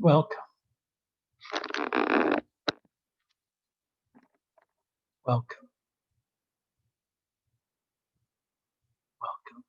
Welcome, welcome, welcome.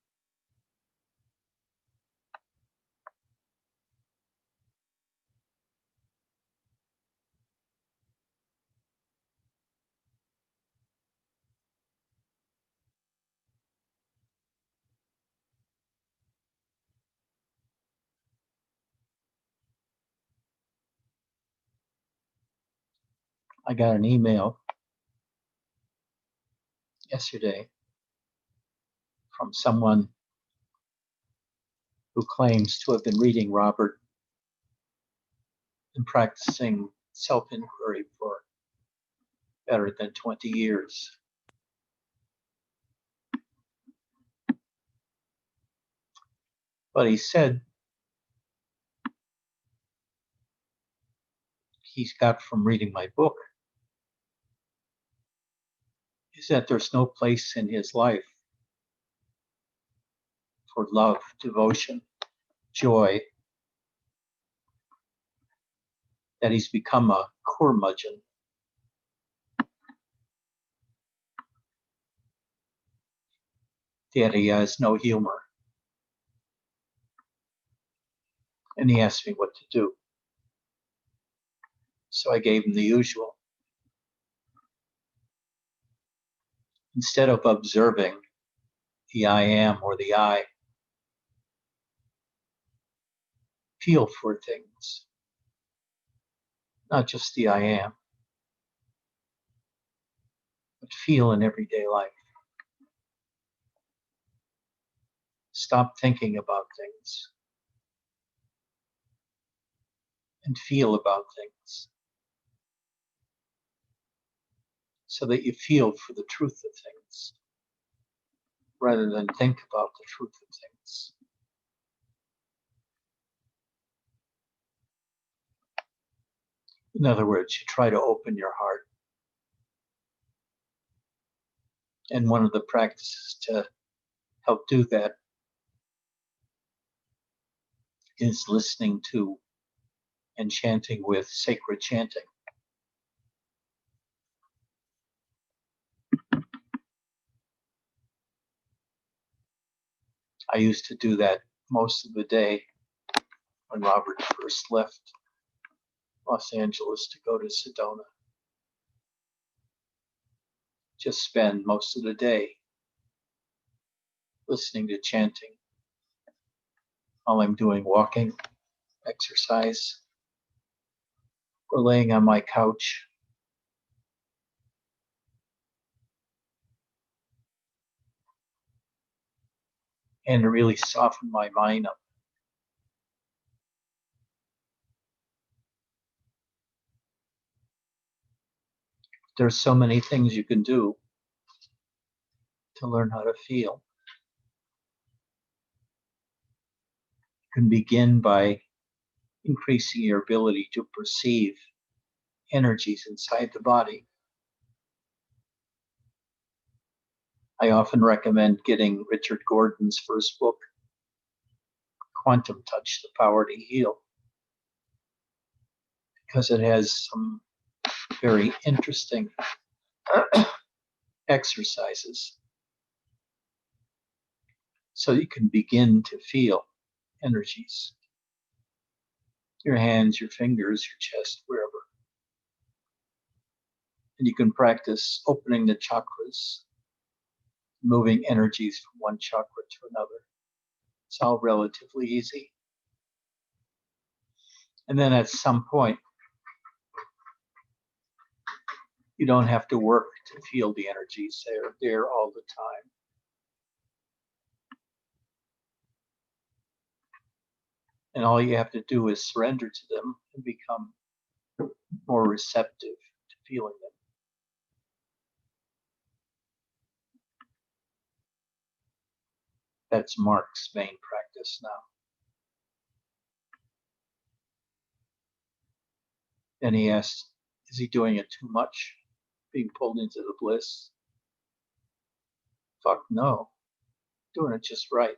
I got an email yesterday from someone who claims to have been reading Robert and practicing self-inquiry for better than 20 years. But he said he's got from reading my book is that there's no place in his life for love, devotion, joy, that he's become a curmudgeon. That he has no humor. And he asked me what to do. So I gave him the usual. Instead of observing the I am or the I, feel for things, not just the I am, but feel in everyday life. Stop thinking about things and feel about things so that you feel for the truth of things rather than think about the truth of things. In other words, you try to open your heart. And one of the practices to help do that is listening to and chanting with sacred chanting. I used to do that most of the day when Robert first left Los Angeles to go to Sedona. Just spend most of the day listening to chanting while I'm doing walking, exercise, or laying on my couch. And to really soften my mind up. There's so many things you can do to learn how to feel. You can begin by increasing your ability to perceive energies inside the body. I often recommend getting Richard Gordon's first book, Quantum Touch, The Power to Heal, because it has some very interesting exercises so you can begin to feel energies. Your hands, your fingers, your chest, wherever. And you can practice opening the chakras, moving energies from one chakra to another. It's all relatively easy. And then at some point, you don't have to work to feel the energies. They're there all the time. And all you have to do is surrender to them and become more receptive to feeling them. That's Mark's main practice now. Then he asked, is he doing it too much? Being pulled into the bliss? Fuck no. Doing it just right.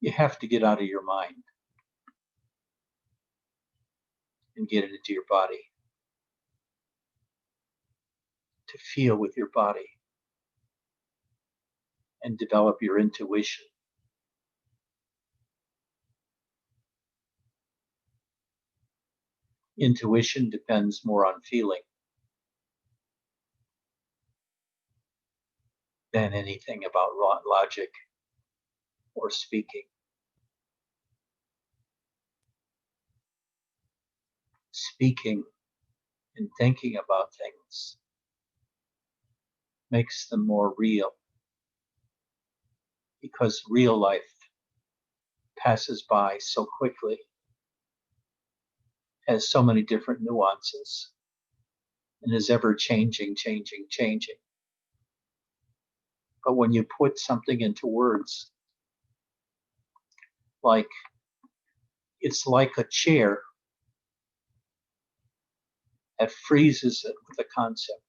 You have to get out of your mind and get it into your body, to feel with your body and develop your intuition. Intuition depends more on feeling than anything about logic or speaking. Speaking and thinking about things makes them more real, because real life passes by so quickly, has so many different nuances, and is ever changing. But when you put something into words, like it's like a chair, that freezes it with a concept.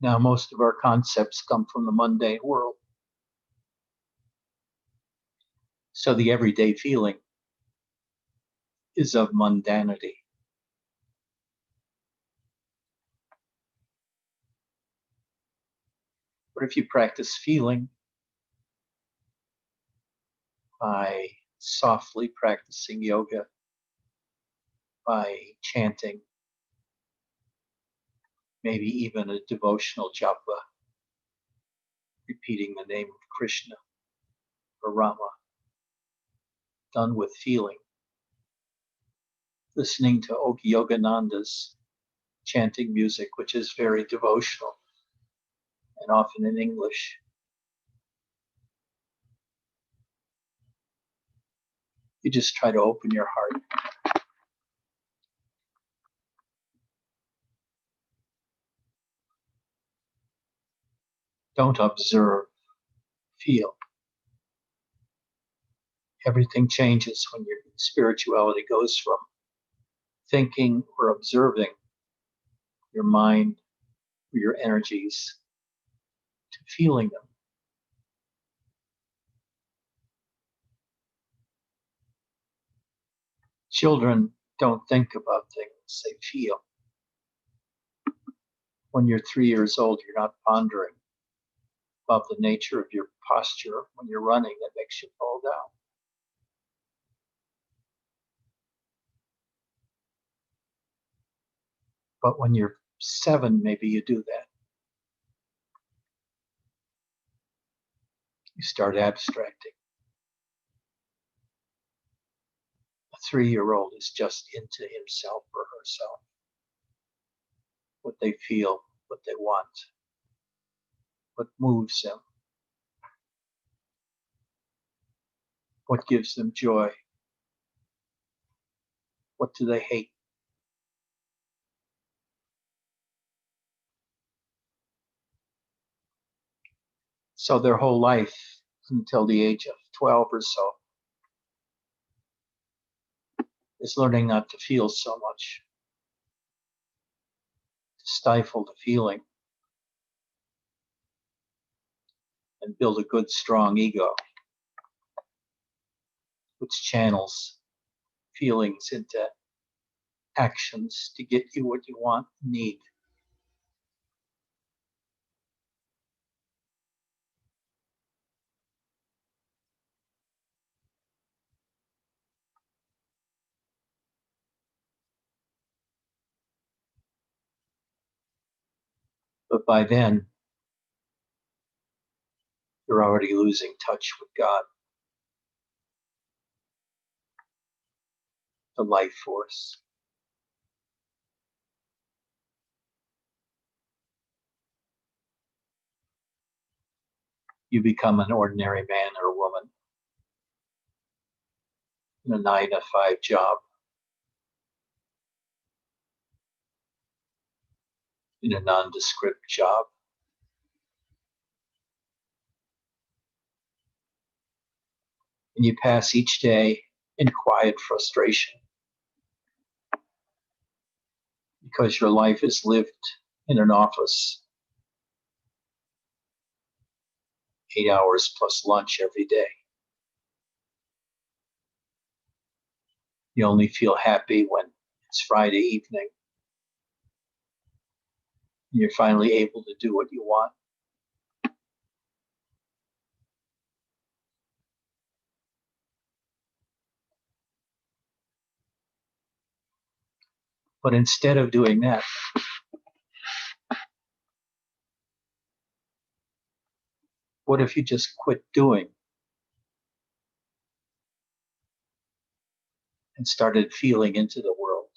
Now, most of our concepts come from the mundane world. So the everyday feeling is of mundanity. But if you practice feeling by softly practicing yoga, by chanting, maybe even a devotional japa, repeating the name of Krishna or Rama, done with feeling, listening to Yogananda's chanting music, which is very devotional and often in English. You just try to open your heart. Don't observe, feel. Everything changes when your spirituality goes from thinking or observing your mind or your energies to feeling them. Children don't think about things, they feel. When you're 3 years old, you're not pondering about the nature of your posture when you're running that makes you fall down. But when you're 7, maybe you do that. You start abstracting. A 3-year-old is just into himself or herself. What they feel, what they want, what moves them, what gives them joy, what do they hate. So their whole life until the age of 12 or so is learning not to feel so much, to stifle the feeling and build a good, strong ego, which channels feelings into actions to get you what you want, need. But by then, you're already losing touch with God, the life force. You become an ordinary man or woman in a 9-to-5 job, in a nondescript job. And you pass each day in quiet frustration because your life is lived in an office, 8 hours plus lunch every day. You only feel happy when it's Friday evening. And you're finally able to do what you want. But instead of doing that, what if you just quit doing and started feeling into the world?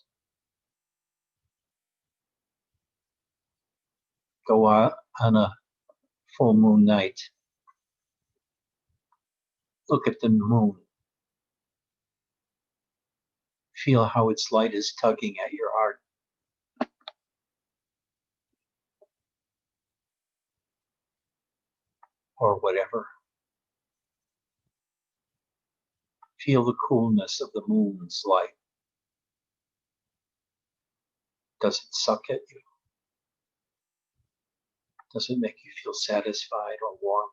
Go out on a full moon night. Look at the moon. Feel how its light is tugging at your heart. Or whatever. Feel the coolness of the moon's light. Does it suck at you? Does it make you feel satisfied or warm?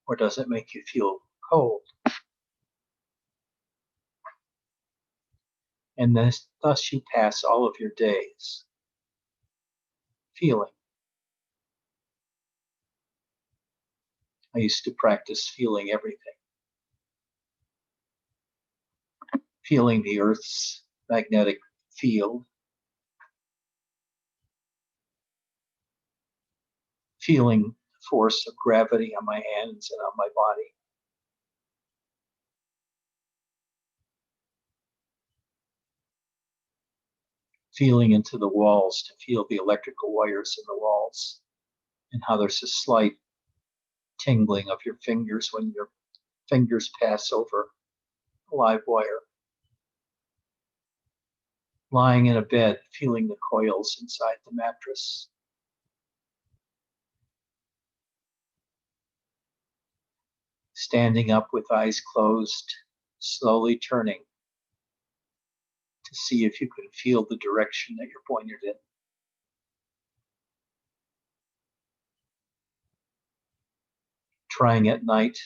Or does it make you feel cold? And thus you pass all of your days feeling. I used to practice feeling everything. Feeling the Earth's magnetic field. Feeling the force of gravity on my hands and on my body. Feeling into the walls to feel the electrical wires in the walls and how there's a slight tingling of your fingers when your fingers pass over a live wire. Lying in a bed, feeling the coils inside the mattress. Standing up with eyes closed, slowly turning to see if you can feel the direction that you're pointed in. Trying at night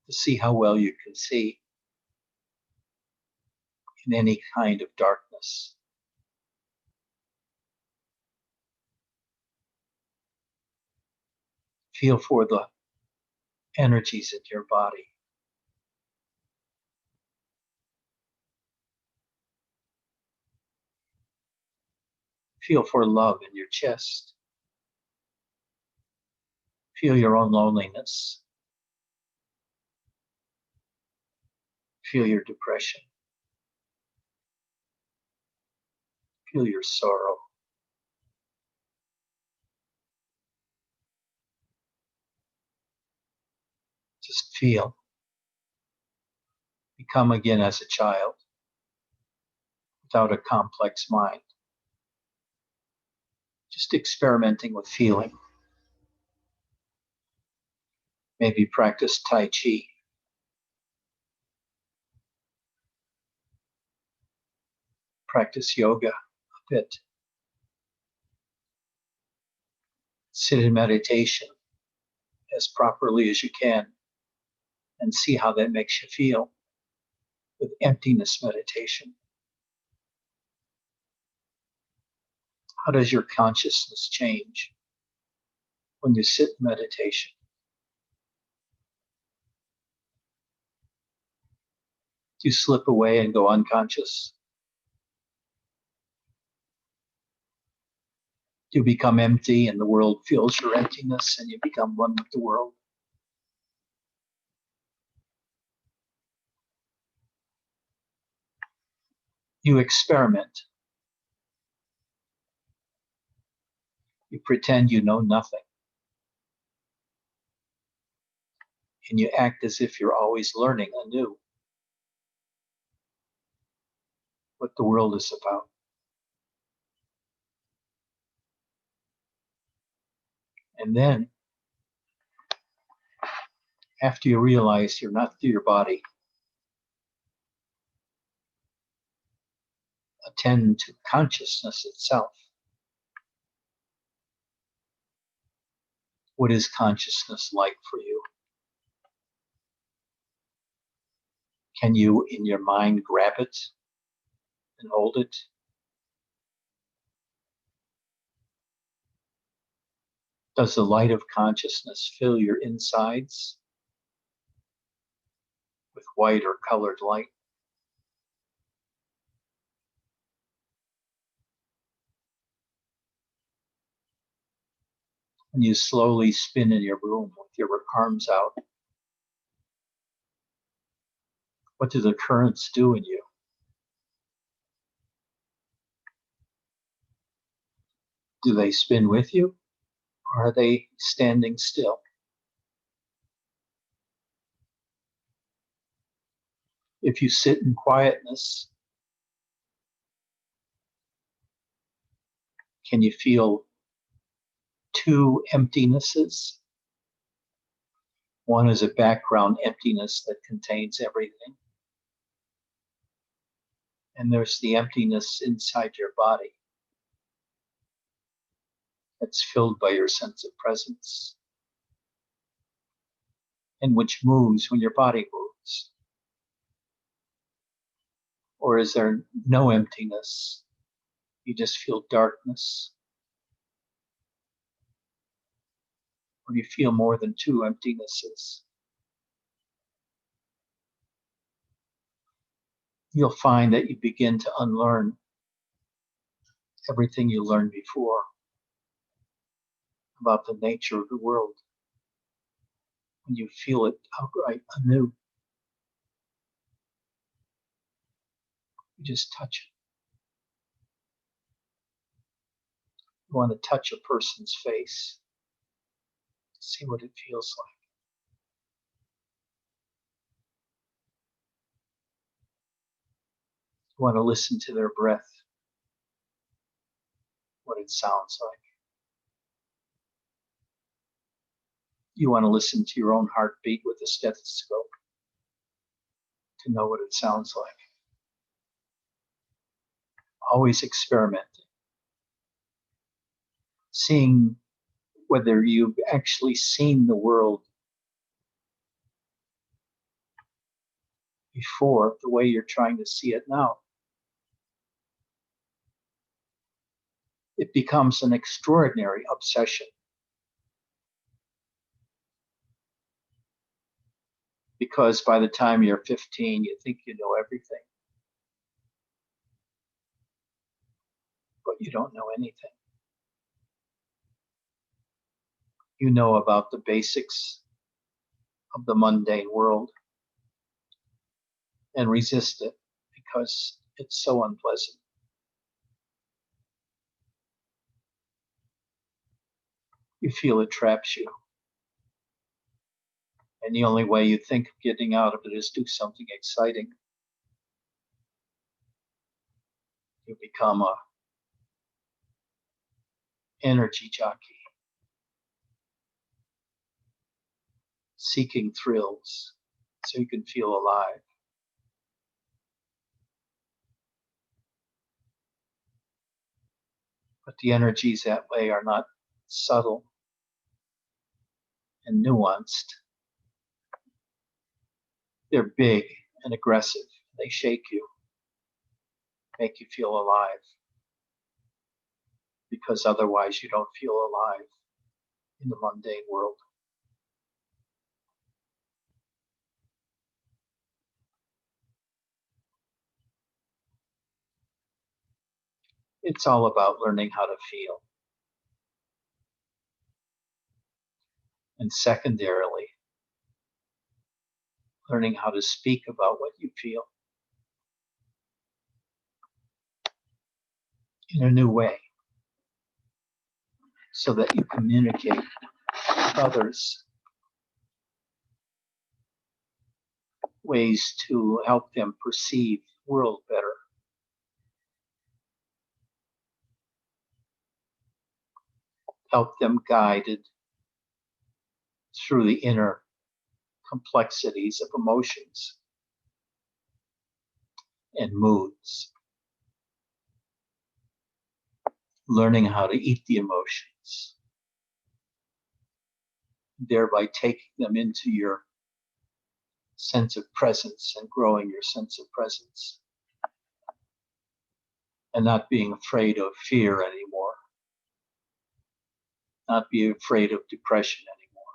to see how well you can see in any kind of darkness. Feel for the energies in your body. Feel for love in your chest. Feel your own loneliness. Feel your depression. Feel your sorrow. Just feel. Become again as a child without a complex mind. Just experimenting with feeling. Maybe practice Tai Chi. Practice yoga a bit. Sit in meditation as properly as you can and see how that makes you feel with emptiness meditation. How does your consciousness change when you sit in meditation? Do you slip away and go unconscious? Do you become empty and the world feels your emptiness and you become one with the world? You experiment. You pretend you know nothing. And you act as if you're always learning anew what the world is about. And then, after you realize you're not through your body, attend to consciousness itself. What is consciousness like for you? Can you, in your mind, grab it and hold it? Does the light of consciousness fill your insides with white or colored light? And you slowly spin in your room with your arms out. What do the currents do in you? Do they spin with you, or are they standing still? If you sit in quietness, can you feel two emptinesses? One is a background emptiness that contains everything. And there's the emptiness inside your body that's filled by your sense of presence and which moves when your body moves. Or is there no emptiness? You just feel darkness. Or do you feel more than two emptinesses? You'll find that you begin to unlearn everything you learned before about the nature of the world. When you feel it outright anew, you just touch it. You want to touch a person's face, see what it feels like. You want to listen to their breath, what it sounds like. You want to listen to your own heartbeat with a stethoscope to know what it sounds like. Always experimenting, seeing whether you've actually seen the world before the way you're trying to see it now. It becomes an extraordinary obsession. Because by the time you're 15, you think you know everything. But you don't know anything. You know about the basics of the mundane world and resist it because it's so unpleasant. You feel it traps you. And the only way you think of getting out of it is do something exciting. You become a energy jockey, seeking thrills so you can feel alive. But the energies that way are not subtle and nuanced. They're big and aggressive. They shake you, make you feel alive, because otherwise you don't feel alive in the mundane world. It's all about learning how to feel. And secondarily, learning how to speak about what you feel in a new way so that you communicate with others ways to help them perceive the world better. Help them guided through the inner complexities of emotions and moods. Learning how to eat the emotions thereby taking them into your sense of presence and growing your sense of presence, and not being afraid of fear anymore, not be afraid of depression anymore,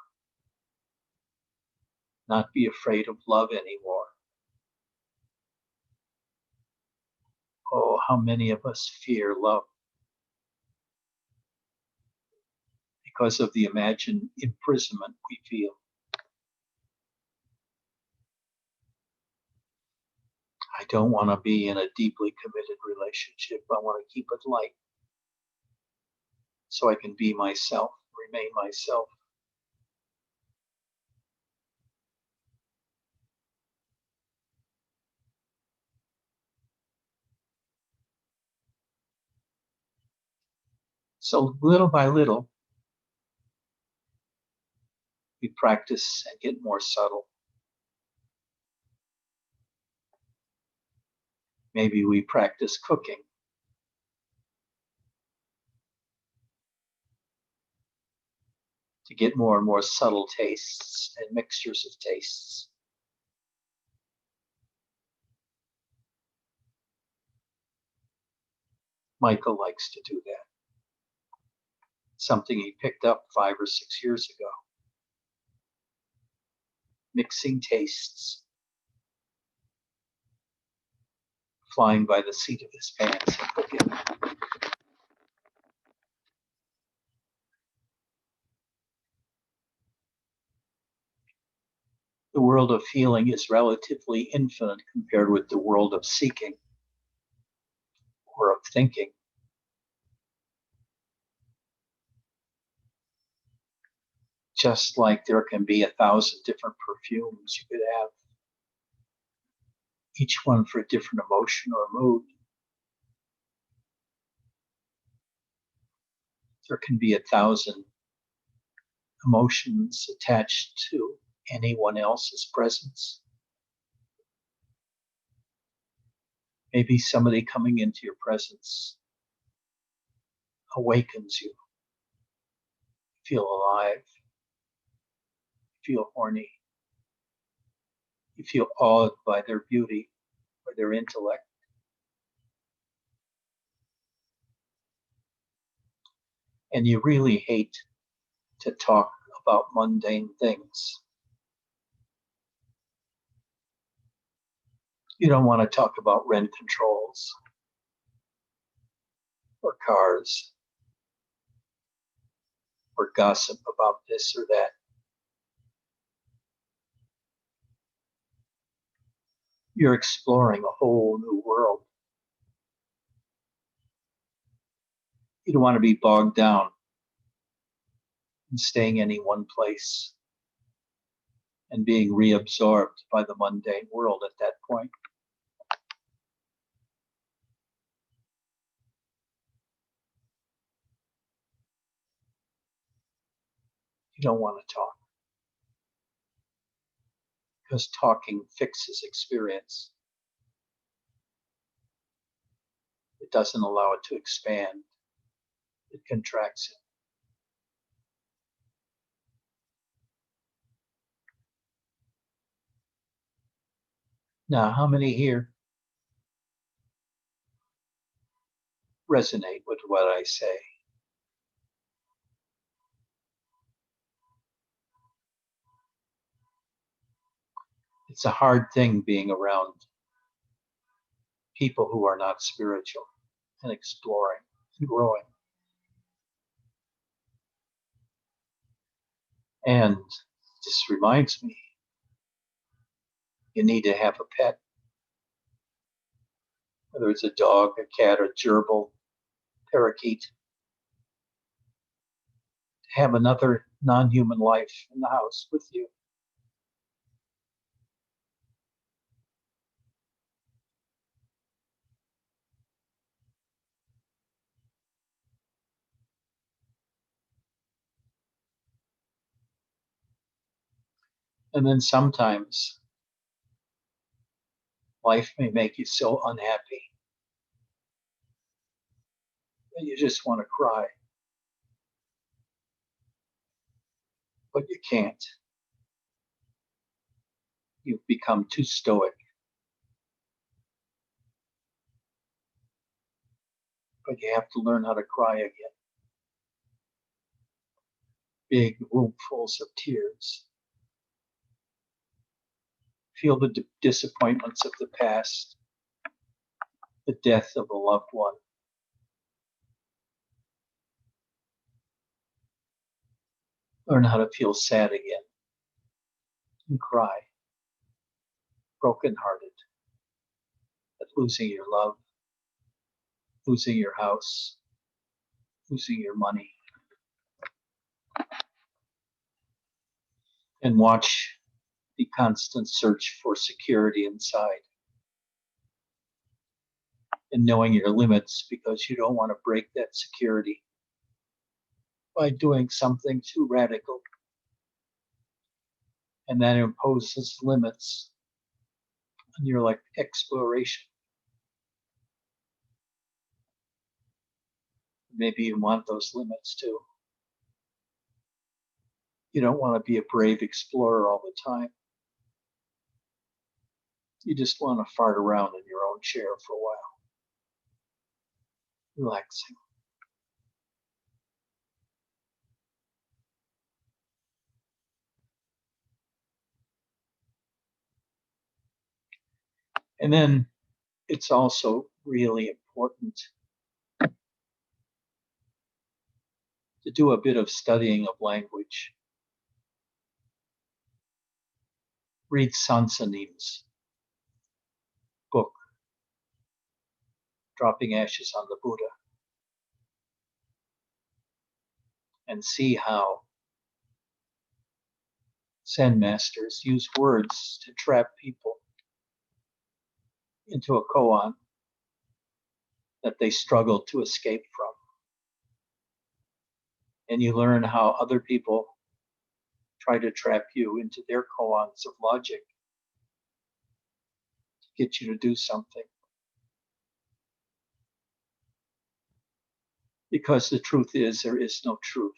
not be afraid of love anymore. Oh, how many of us fear love because of the imagined imprisonment we feel. I don't want to be in a deeply committed relationship. I want to keep it light so I can be myself, remain myself. So little by little, we practice and get more subtle. Maybe we practice cooking. To get more and more subtle tastes and mixtures of tastes. Michael likes to do that. Something he picked up 5 or 6 years ago. Mixing tastes. Flying by the seat of his pants and cooking. The world of feeling is relatively infinite compared with the world of seeking or of thinking. Just like there can be 1,000 different perfumes you could have, each one for a different emotion or mood. There can be 1,000 emotions attached to anyone else's presence. Maybe somebody coming into your presence awakens you. You feel alive. You feel horny. You feel awed by their beauty or their intellect. And you really hate to talk about mundane things. You don't want to talk about rent controls or cars or gossip about this or that. You're exploring a whole new world. You don't want to be bogged down in staying in any one place and being reabsorbed by the mundane world at that point. You don't want to talk because talking fixes experience. It doesn't allow it to expand. It contracts it. Now, how many here resonate with what I say? It's a hard thing being around people who are not spiritual and exploring and growing. And this reminds me, you need to have a pet, whether it's a dog, a cat, a gerbil, parakeet. Have another non-human life in the house with you. And then sometimes life may make you so unhappy that you just want to cry. but you can't. You've become too stoic. But you have to learn how to cry again. Big roomfuls of tears. Feel the disappointments of the past, the death of a loved one. Learn how to feel sad again and cry, brokenhearted at losing your love, losing your house, losing your money. And watch the constant search for security inside. And knowing your limits because you don't want to break that security by doing something too radical. And that imposes limits on your like exploration. Maybe you want those limits too. You don't want to be a brave explorer all the time. You just want to fart around in your own chair for a while, relaxing. And then it's also really important to do a bit of studying of language. Read Sansanim's book, Dropping Ashes on the Buddha, and see how Zen masters use words to trap people into a koan that they struggle to escape from. And you learn how other people try to trap you into their koans of logic to get you to do something. Because the truth is, there is no truth.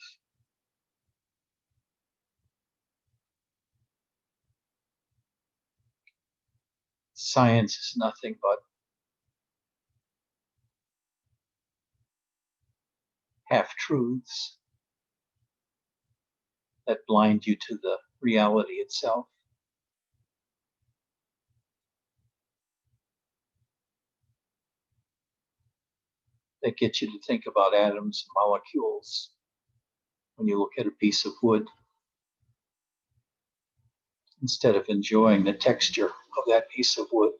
Science is nothing but half-truths that blind you to the reality itself. That get you to think about atoms and molecules when you look at a piece of wood, instead of enjoying the texture of that piece of wood.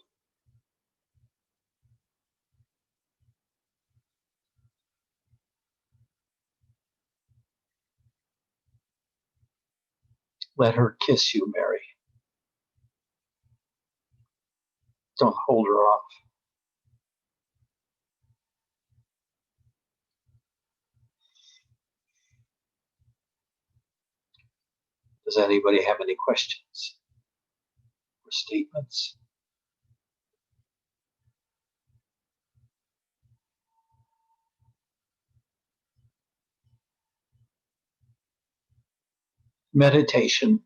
Let her kiss you, Mary. Don't hold her off. Does anybody have any questions or statements? Meditation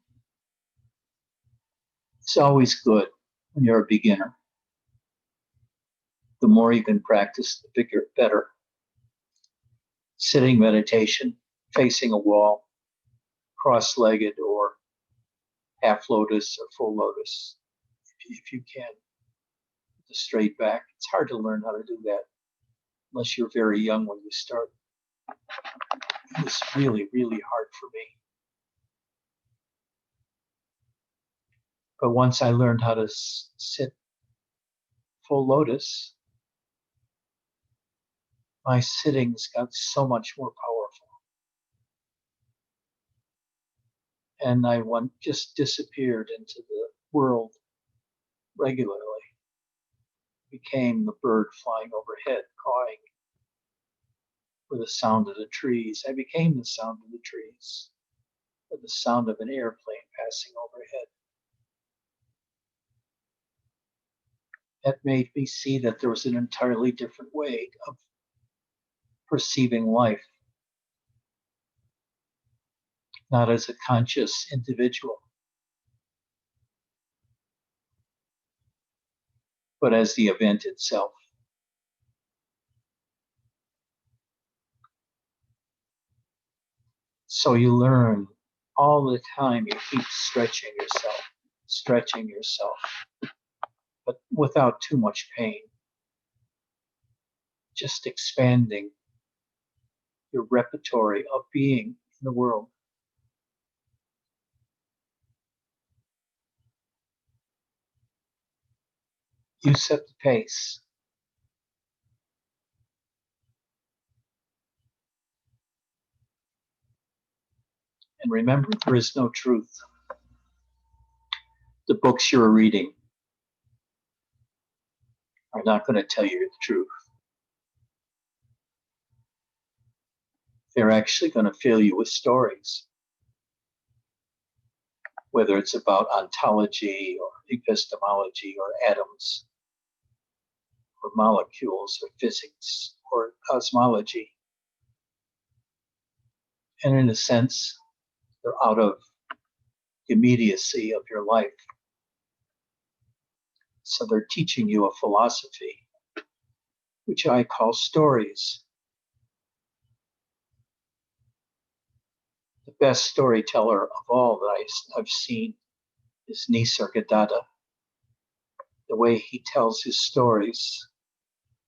is always good when you're a beginner. The more you can practice, the bigger, better. Sitting meditation, facing a wall, cross-legged or half lotus or full lotus, if you can, with a straight back. It's hard to learn how to do that unless you're very young when you start. It was really, really hard for me. But once I learned how to sit full lotus, my sittings got so much more powerful. And I just disappeared into the world regularly. Became the bird flying overhead, cawing, or the sound of the trees. I became the sound of the trees, or the sound of an airplane passing overhead. That made me see that there was an entirely different way of perceiving life. not as a conscious individual, but as the event itself. So you learn all the time, you keep stretching yourself, but without too much pain, just expanding your repertory of being in the world. You set the pace. And remember, there is no truth. The books you're reading are not going to tell you the truth. They're actually going to fill you with stories, whether it's about ontology or epistemology or atoms or molecules or physics or cosmology. And in a sense, they're out of the immediacy of your life. So they're teaching you a philosophy, which I call stories. The best storyteller of all that I've seen is Nisargadatta. The way he tells his stories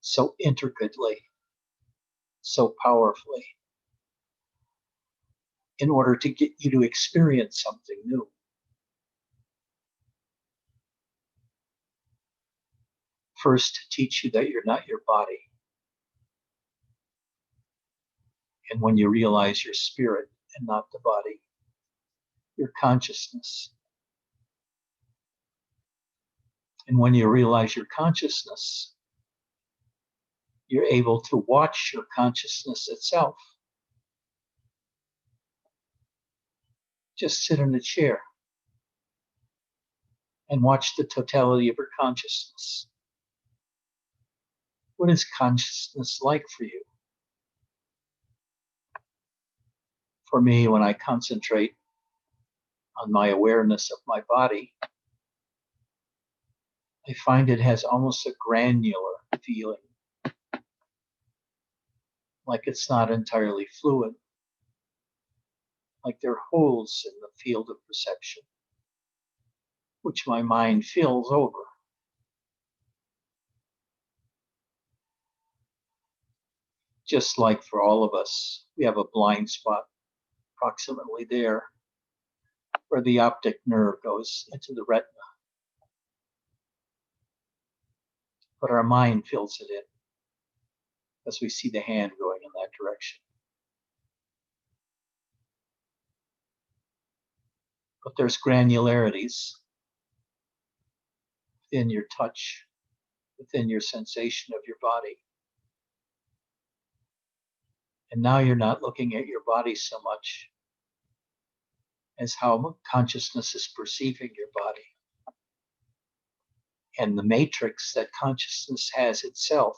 so intricately, so powerfully, in order to get you to experience something new. First, to teach you that you're not your body. And when you realize your spirit and not the body, your consciousness. And when you realize your consciousness, you're able to watch your consciousness itself. Just sit in a chair and watch the totality of your consciousness. What is consciousness like for you? For me, when I concentrate on my awareness of my body, I find it has almost a granular feeling, like it's not entirely fluid, like there are holes in the field of perception, which my mind fills over. Just like for all of us, we have a blind spot approximately there where the optic nerve goes into the retina. But our mind fills it in as we see the hand going in that direction. But there's granularities within your touch, within your sensation of your body. And now you're not looking at your body so much as how consciousness is perceiving your body. And the matrix that consciousness has itself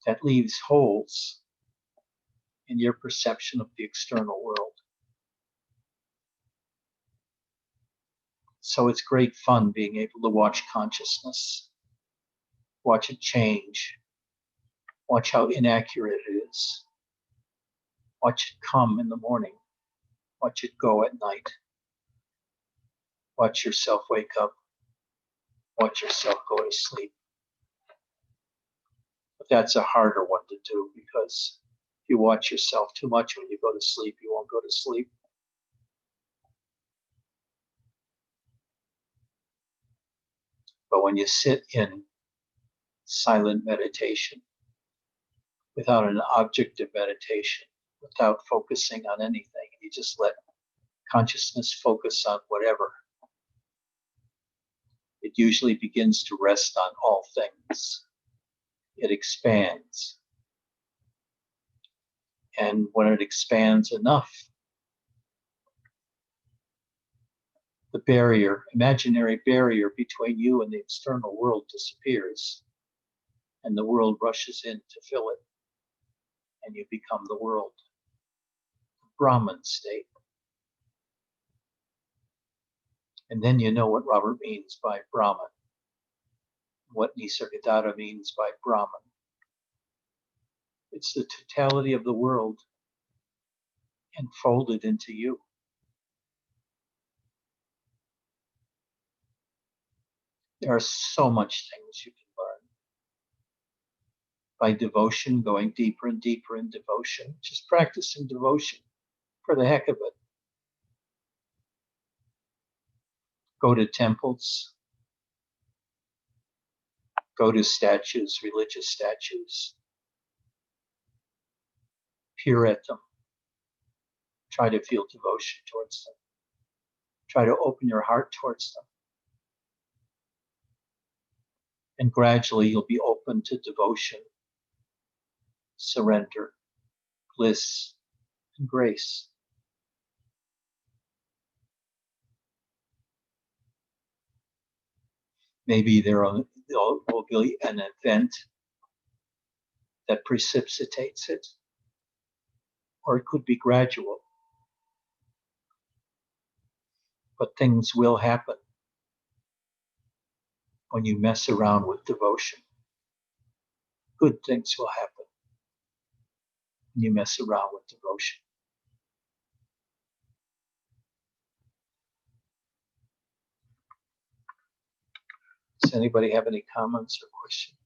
that leaves holes in your perception of the external world. So it's great fun being able to watch consciousness, watch it change, watch how inaccurate it is, watch it come in the morning, watch it go at night, watch yourself wake up, watch yourself go to sleep. But that's a harder one to do because if you watch yourself too much when you go to sleep, you won't go to sleep. But when you sit in silent meditation, without an objective meditation, without focusing on anything, you just let consciousness focus on whatever, it usually begins to rest on all things. It expands. And when it expands enough, the barrier, imaginary barrier between you and the external world disappears, and the world rushes in to fill it, and you become the world. Brahman state. And then you know what Robert means by Brahman, what Nisargadatta means by Brahman. It's the totality of the world enfolded into you. There are so much things you can learn. By devotion, going deeper and deeper in devotion, just practicing devotion for the heck of it. Go to temples, go to statues, religious statues, peer at them, try to feel devotion towards them, try to open your heart towards them. And gradually you'll be open to devotion, surrender, bliss, and grace. Maybe there will be an event that precipitates it, or it could be gradual. But things will happen when you mess around with devotion. Good things will happen when you mess around with devotion. Does anybody have any comments or questions?